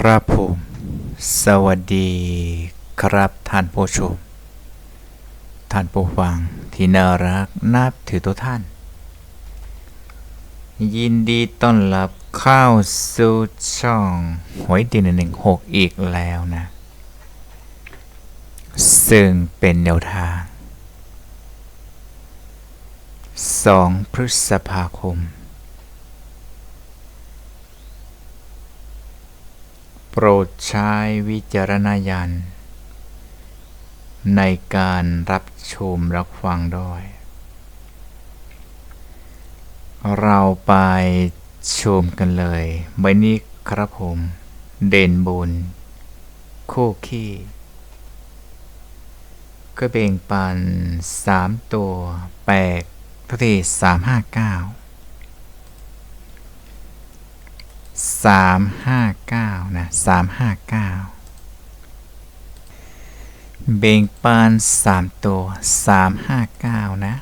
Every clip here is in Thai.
ครับผมสวัสดีครับท่านผู้ชมท่านผู้ฟังที่น่ารักนับถือตัวท่านยินดีต้อนรับเข้าสู่ช่องหวยตี116อีกแล้วนะซึ่งเป็นแนวทาง2พฤษภาคมโปรดใช้วิจารณญาณในการรับชมรับฟังด้วยเราไปชมกันเลยใบนี้ครับผมเด่นบนคู่ขี้ก็เบ่งปัน3ตัวแปลกทุกที่359นะ359เบ่งปัน3ตัว359นะ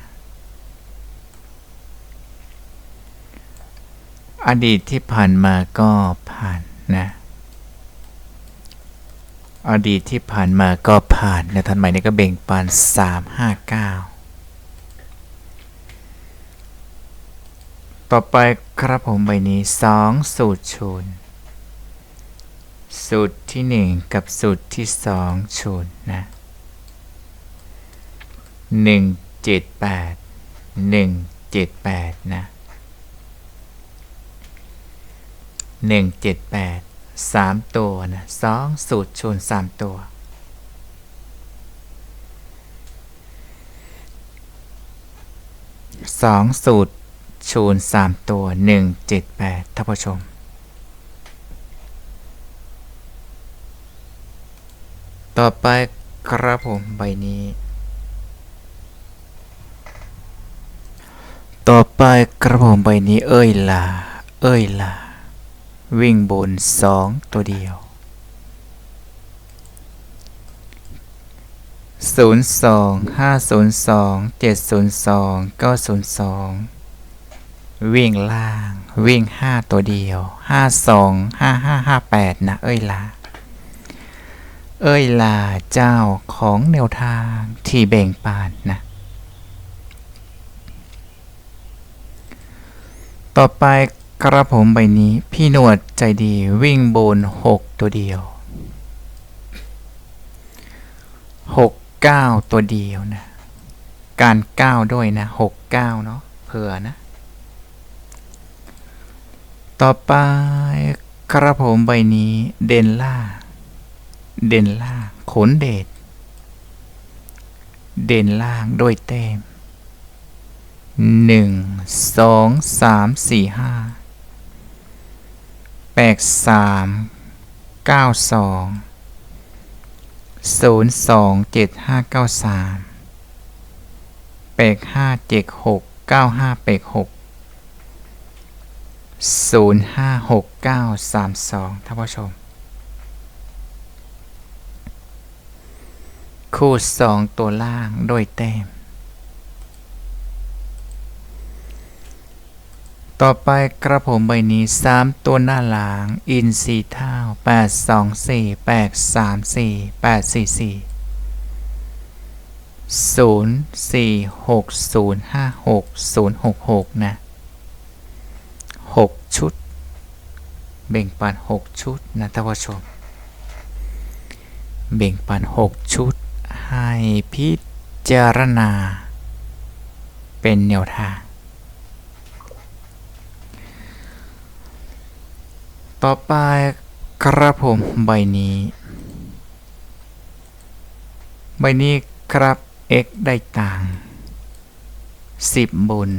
อดีตที่ผ่านมาก็ผ่านนะอดีตที่ผ่านมาก็ผ่านและทันใหม่นี้ก็เบ่งปัน359ต่อไปครับผมใบนี้2สูตรชูนสูตรที่1กับสูตรที่2ชูนนะ178นะ3ตัวนะ2สูตรชูน3ตัว2สูตรชูน3ตัว178ท่านผู้ชมต่อไปครับผมใบนี้ต่อไปครับผมใบนี้เอ้ยล่ะวิ่งบน2ตัวเดียว02 502 702 902วิ่งล่างวิ่ง5ตัวเดียว52 5558นะเอ้ยล่ะเจ้าของแนวทางที่แบ่งปันนะต่อไปกระผมใบนี้พี่หนวดใจดีวิ่งบน6ตัวเดียว69ตัวเดียวนะการ9ด้วยนะ69เนาะเผื่อนะต่อไปกระผมใบนี้เด่นล่างขนเด่นล่างด้วยเต็ม1 2 3 4 5 83 92 02 7593 8576 9586 056932ท่านผู้ชมคู่2ตัวล่างโดยแต้มต่อไปกระผมใบนี้3ตัวหน้าหลังอินซีเท่า824 834 844 046056 066นะ6ชุดเบ่งปัน6ชุดนะท่านผู้ชมเบ่งปัน6ชุดให้พิจารณาเป็นแนวทางต่อไปกระผมใบนี้ครับ x ได้ต่าง10บน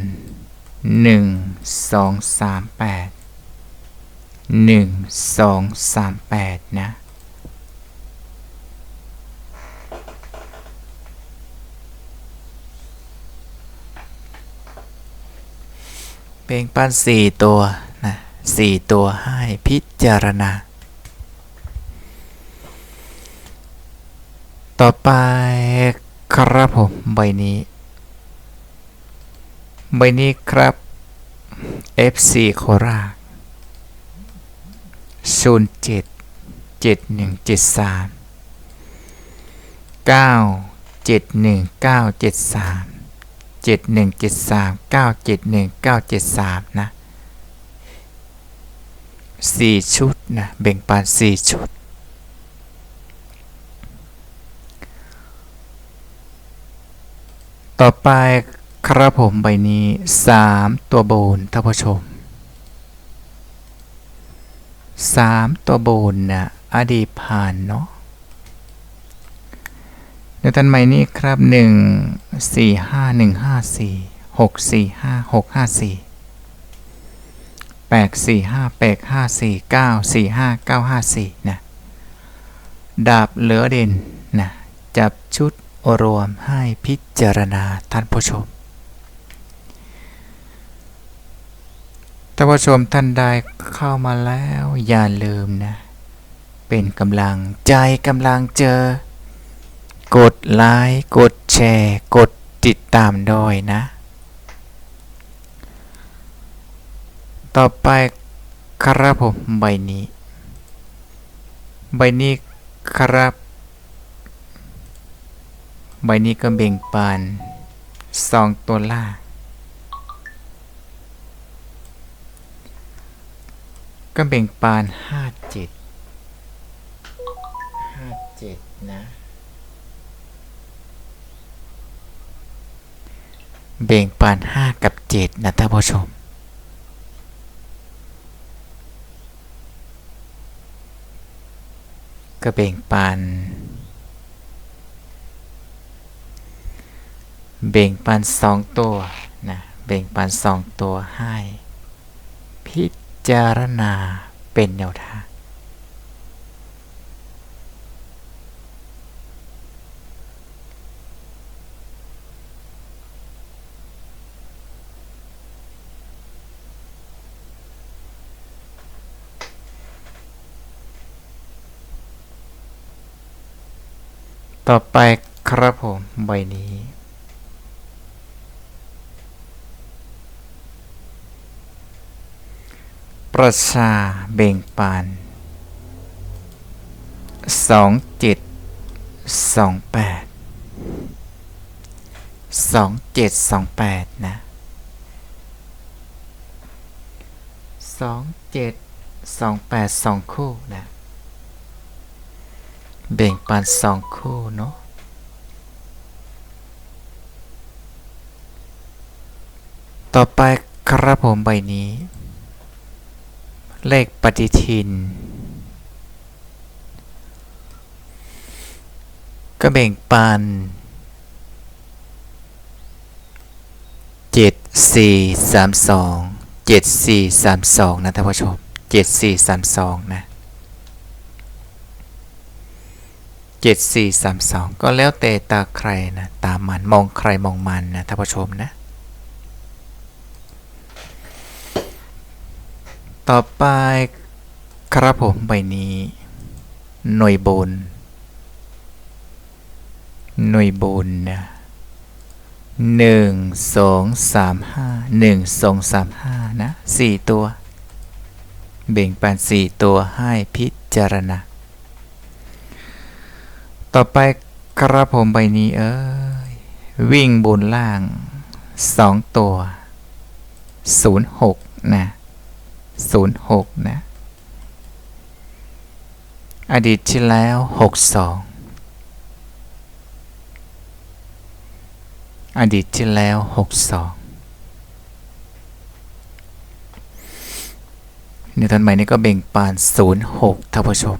1238นะเบ่งปัน4ตัวนะ4ตัวให้พิจารณาต่อไปครับผมใบนี้ครับ FC โคราช07 นะ4ชุดนะแบ่งปัน4ชุดต่อไปครับผมใบนี้3ตัวบนท่านผู้ชม3ตัวบนนะอดีตผ่านเนาะเดี๋ยวท่านใหม่นี้ครับ1 4 5 1 5 4 6 4 5 6 5 4 8 4 5 8 5 4 9 4 5 9 5 4นะดาบเหลือเด่นนะจับชุดรวมให้พิจารณาท่านผู้ชมท่านผู้ชมท่านใดเข้ามาแล้วอย่าลืมนะเป็นกำลังใจกำลังเจอกดไลค์กดแชร์กดติดตามด้วยนะต่อไปครับผมใบนี้ครับใบนี้ก็แบ่งปัน2ตัวล่างก็แบ่งปัน57นะแบ่งปัน5กับ7นะท่านผู้ชมก็แบ่งปัน2ตัวนะแบ่งปัน2ตัวให้พิจารณาเป็นแนวทางต่อไปครับผมใบนี้ประชาแบ่งปัน2728นะ2728 2คู่นะแบ่งปัน2คู่เนาะต่อไปครับผมใบนี้เลขปฏิทินก็แบ่งปัน7432นะท่านผู้ชม7432นะ7432ก็แล้วแต่ตาใครนะตามมันมองใครมองมันนะท่านผู้ชมนะต่อไปครับผมใบนี้หน่วยบนนะ1 2 3 5 1 2 3 5นะ4ตัวแบ่งปัน4ตัวให้พิจารณาต่อไปครับผมใบนี้วิ่งบนล่าง2ตัว06นะ06นะอดีตที่แล้ว62อดีตที่แล้ว62ในตอนใหม่นี้ก็แบ่งปัน06ท่านผู้ชม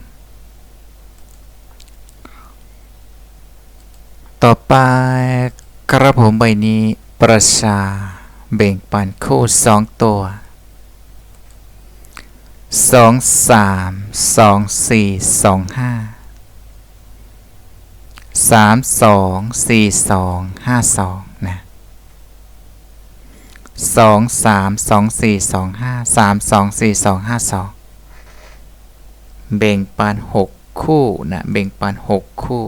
ต่อไปกระผมใบนี้ประชาแบ่งปันคู่2ตัว23 24 25 32 42 52นะ23 24 25 32 42 52แบ่งปัน6คู่นะแบ่งปัน6คู่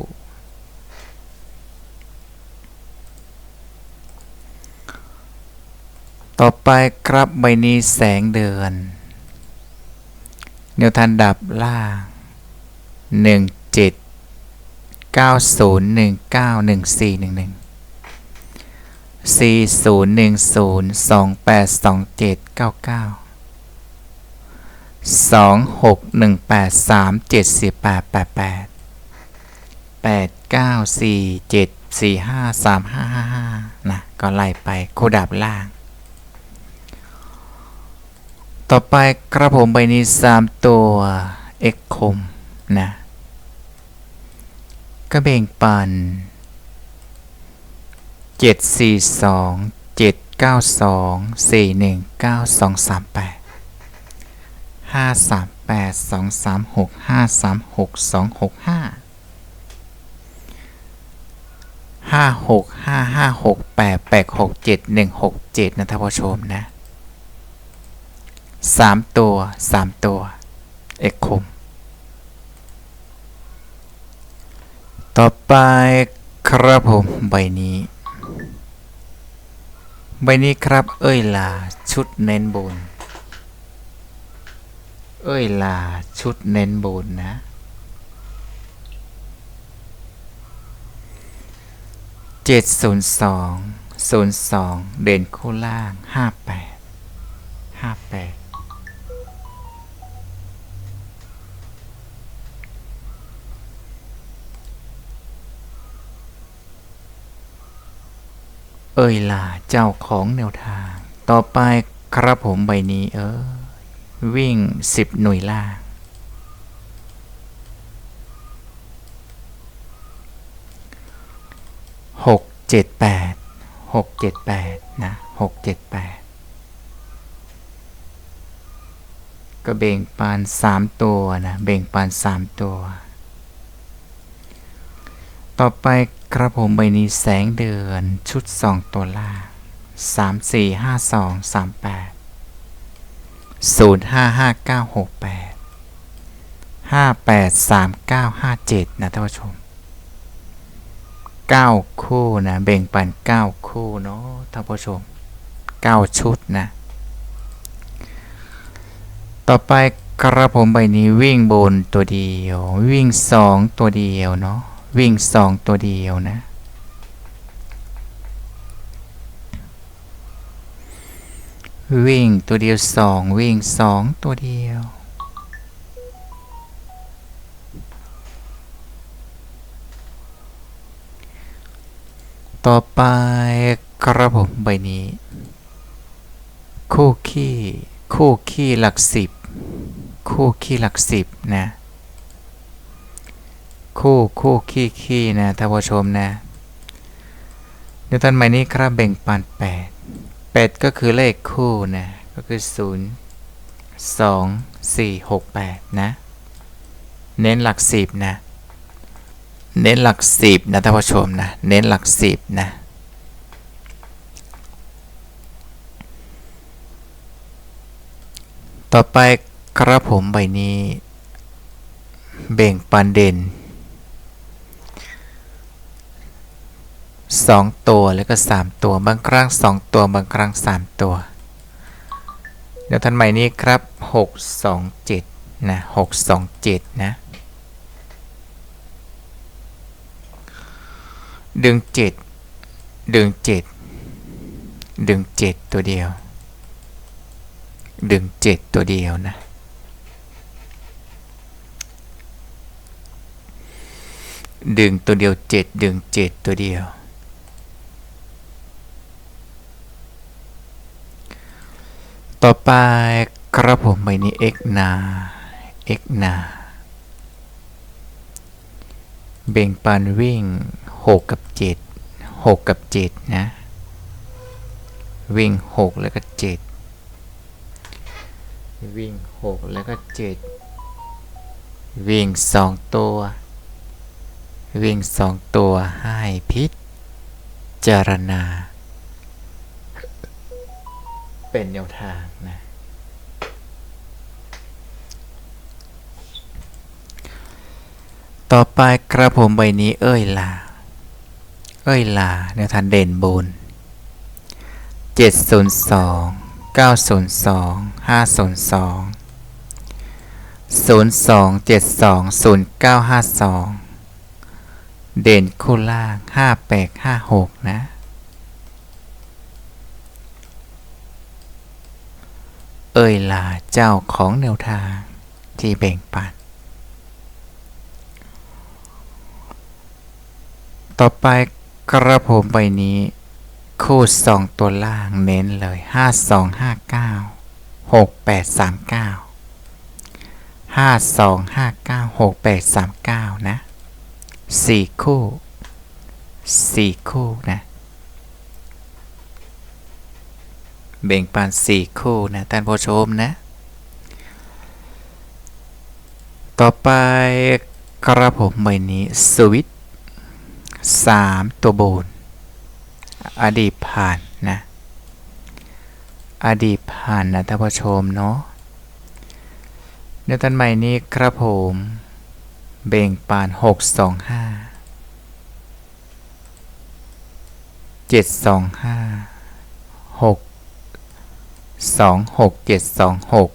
ต่อไปครับใบนี้แสงเดือนแนวทางดับล่าง นะก็ไล่ไปคู่ดาบล่างต่อไปกระผมใบนี้3ตัว x คมนะก็แบ่งปัน742723562565265565687นะท่านผู้ชมนะ3ตัวเอกคมต่อไปครับผมใบนี้ครับล่ะชุดเน้นบนล่ะชุดเน้นบนนะ70202เด่นคู่ล่าง58ล่ะเจ้าของแนวทางต่อไปครับผมใบนี้วิ่ง10หน่วยล่าง678นะ678ก็เบ่งปาน3ตัวนะเบ่งปาน3ตัวต่อไปกระผมใบนี้แสงเดือนชุด2ตัวล่าง345238 055968 583957นะท่านผู้ชม9คู่นะเบ่งปัน9คู่เนาะท่านผู้ชม9ชุดนะต่อไปกระผมใบนี้วิ่งบนตัวเดียววิ่ง2ตัวเดียวเนาะวิ่ง2ตัวเดียวนะวิ่งตัวเดียว2วิ่ง2ตัวเดียวต่อไปกระผมใบนี้คู่ขี้หลัก10นะคู่ขี้นะท่านผู้ชมนะเดี๋ยวท่านใหม่นี้ครับแบ่งปัน8ก็คือเลขคู่นะก็คือ0 2 4 6 8นะเน้นหลัก10นะเน้นหลัก10นะท่านผู้ชมนะเน้นหลัก10นะต่อไปกระผมใบนี้เบ่งปันเด่น2ตัวแล้วก็3ตัวบางครั้ง2ตัวบางครั้ง3ตัวเดี๋ยวท่านใหม่นี้ครับ627นะ627นะดึง7ตัวเดียวดึง7ตัวเดียวนะดึงตัวเดียว7ดึง7ตัวเดียวต่อไปกระผมใบนี้ x นาเบ่งปันวิ่ง6กับ7นะวิ่ง6แล้วก็7วิ่ง6แล้วก็7วิ่ง2ตัวให้พิจารณาเป็นแนวทางนะต่อไปกระผมใบนี้ล่ะแนวทางเด่นบน702 902 502 02720952เด่นคู่ล่าง5856นะเอ่ยล่ะเจ้าของแนวทางที่แบ่งปันต่อไปกระผมใบนี้คู่2ตัวล่างเน้นเลย5259 6259 6259 6839นะ4คู่นะแบ่งปัน4คู่นะท่านผู้ชมนะต่อไปกระผมใบนี้สวิต3ตัวบนอดีตผ่านนะอดีตผ่านนะท่านผู้ชมเนาะในท่านใหม่นี้ครับผมเบ่งปาน625 725 6 26 726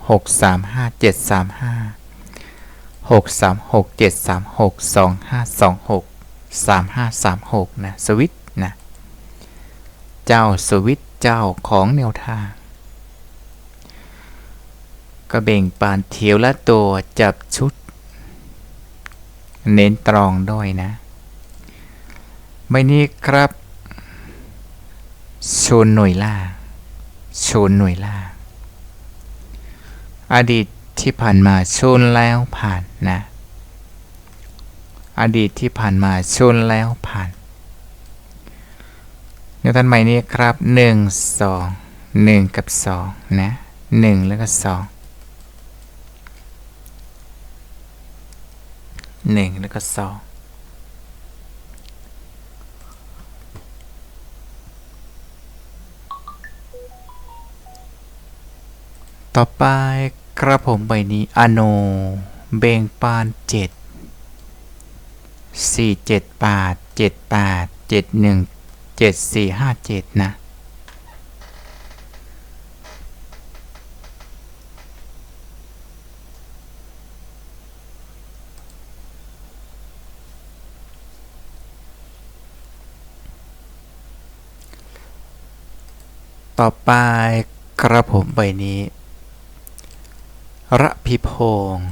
635 735 636 736 2526 3536นะสวิตนะเจ้าสวิตเจ้าของแนวทางก็เบ่งปานเทียวละตัวจับชุดเน้นตรองด้วยนะใบนี้ครับโชนหน่วยล่างโชนหน่วยล่างอดีตที่ผ่านมาโชนแล้วผ่านนะอดีตที่ผ่านมาโชนแล้วผ่านในท่านใหม่นี้ครับ1 2 1กับ2นะ1แล้วก็2 1แล้วก็2ต่อไปกระผมใบนี้อโนเบ่งปาน7 478 78 71 7457นะต่อไปกระผมใบนี้ระพิพงศ์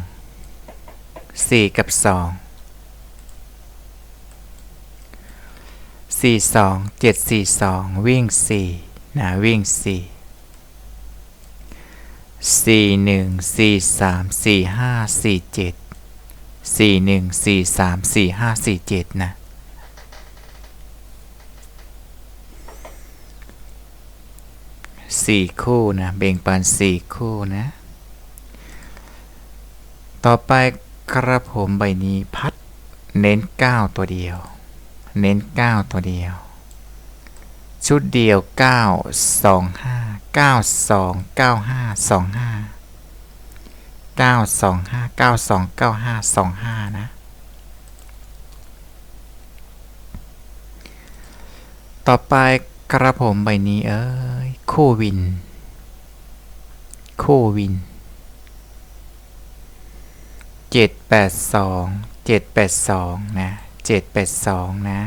4กับ2 42 742วิ่ง4นะวิ่ง4 41 43 45 47 41 43 45 47นะ4คู่นะเบ่งปาน4คู่นะต่อไปกระผมใบนี้พัดเน้น9ตัวเดียวเน้น9ตัวเดียวชุดเดียว9 25 92 95 25 925 92 95 25นะต่อไปกระผมใบนี้คู่วิน782 782นะ782นะ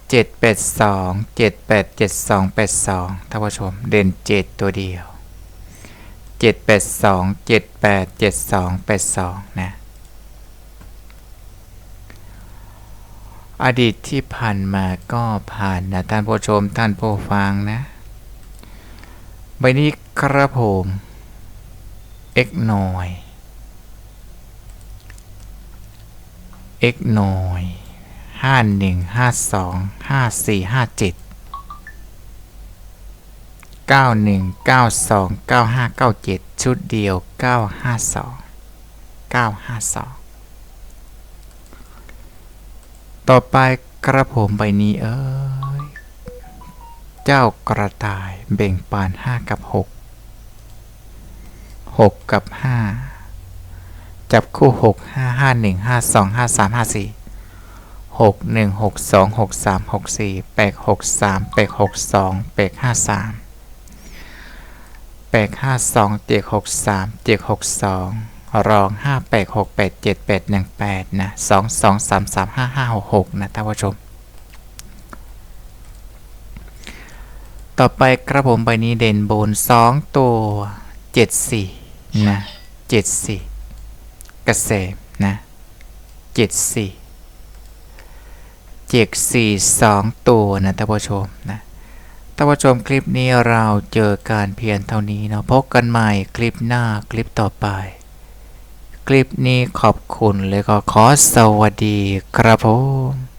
782 78 72 82ท่านผู้ชมเด่น7ตัวเดียว782 78 72 82นะอดีตที่ผ่านมาก็ผ่านนะท่านผู้ชมท่านผู้ฟังนะใบนี้กระผมเอ็กหน่อย51 52 54 57 91 92 95 97ชุดเดียว952 ต่อไปกระผมใบนี้เจ้ากระต่ายเบ่งปาน5กับ6 6กับ5จับคู่6 5 5 1 5 2 5 3 5 4 6 1 6 2 6 3 6 4 8 6 3 8 6 2 8 5 3 852 763 762รอง5868 7818นะ22335566นะท่านผู้ชมต่อไปกระผมใบนี้เด่นบน2ตัว74นะ74เกษมนะ742ตัวนะท่านผู้ชมนะท่านผู้ชมคลิปนี้เราเจอการเพียงเท่านี้เนาะพบกันใหม่คลิปหน้าคลิปต่อไปคลิปนี้ขอบคุณและก็ขอสวัสดีครับผม